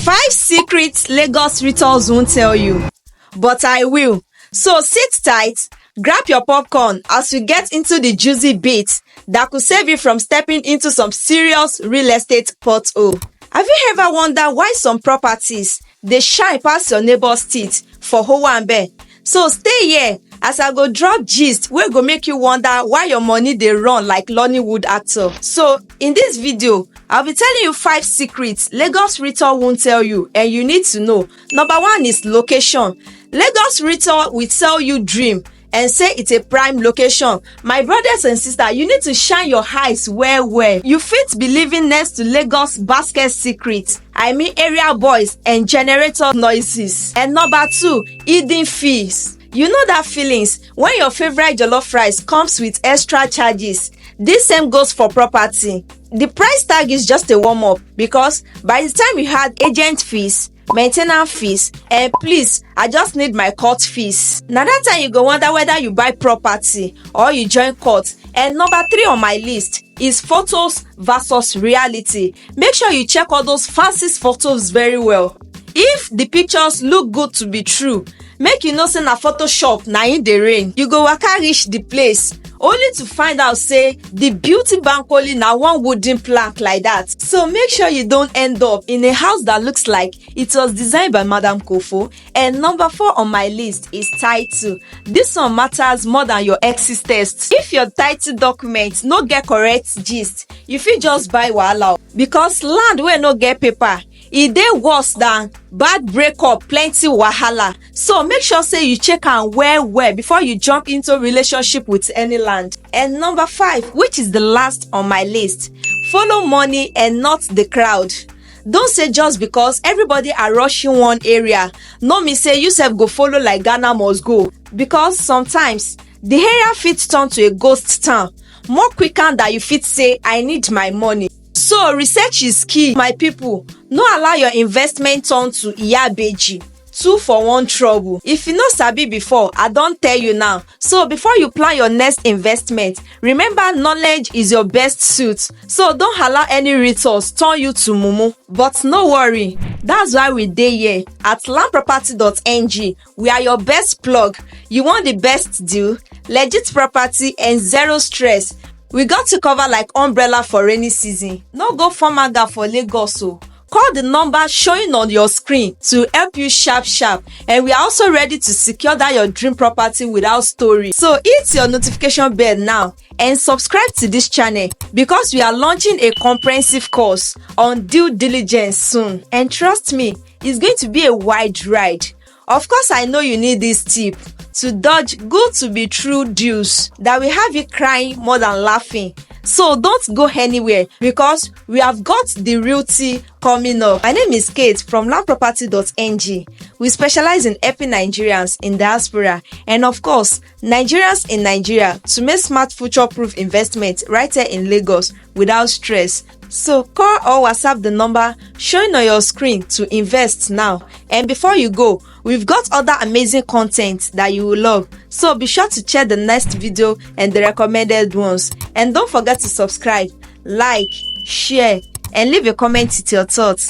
5 secrets Lagos realtors won't tell you, but I will. So sit tight, grab your popcorn as we get into the juicy bits that could save you from stepping into some serious real estate pothole. Have you ever wondered why some properties dey shine pass your neighbor's teeth for Owambe? So stay here as I go drop gist wey go make you wonder why your money dey run like Nollywood actor. So in this video, I'll be telling you 5 secrets Lagos realtor won't tell you and you need to know. Number 1 is location. Lagos realtor will tell you dream and say it's a prime location. My brothers and sisters, you need to shine your eyes well. You fit be living next to Lagos basket secrets. I mean area boys and generator noises. And number 2, hidden fees. You know that feelings when your favorite jollof rice comes with extra charges. This same goes for property. The price tag is just a warm-up because by the time you had agent fees, maintenance fees, and please, I just need my court fees. Now that time you go wonder whether you buy property or you join court. And number 3 on my list is photos versus reality. Make sure you check all those fancy photos very well. If the pictures look good to be true, make you know say na Photoshop na in the rain. You go waka reach the place only to find out say the beauty bankole na one wooden plank like that. So make sure you don't end up in a house that looks like it was designed by Madam Kofo. And number 4 on my list is title. This one matters more than your ex's test. If your title documents no get correct gist, you fit just buy wahala because land wey no get paper e dey worse than bad breakup, plenty wahala. So make sure say you check am well before you jump into relationship with any land. And number 5, which is the last on my list, follow money and not the crowd. Don't say just because everybody are rushing one area, no mean say you sef go follow like Ghana must go, because sometimes the area fit turn to a ghost town more quicker than you fit say I need my money. So research is key, my people. No allow your investment turn to iyabeji, 2 for 1 trouble. If you no sabi before, I don tell you now. So before you plan your next investment, remember knowledge is your best suit. So don't allow any realtors turn you to mumu. But no worry, that's why we dey here at landproperty.ng. We are your best plug. You want the best deal, legit property and zero stress. We got to cover like umbrella for rainy season. No go formaga for Lagos. Call the number showing on your screen to help you sharp. And we are also ready to secure that your dream property without story. So hit your notification bell now and subscribe to this channel because we are launching a comprehensive course on due diligence soon. And trust me, it's going to be a wide ride. Of course, I know you need this tip to dodge good to be true deals that will have you crying more than laughing. So don't go anywhere because we have got the real tea coming up. My name is Kate from landproperty.ng. We specialize in helping Nigerians in diaspora and of course Nigerians in Nigeria to make smart future-proof investment right here in Lagos without stress. So call or WhatsApp the number showing on your screen to invest now. And before you go, we've got other amazing content that you will love. So be sure to check the next video and the recommended ones. And don't forget to subscribe, like, share, and leave a comment with your thoughts.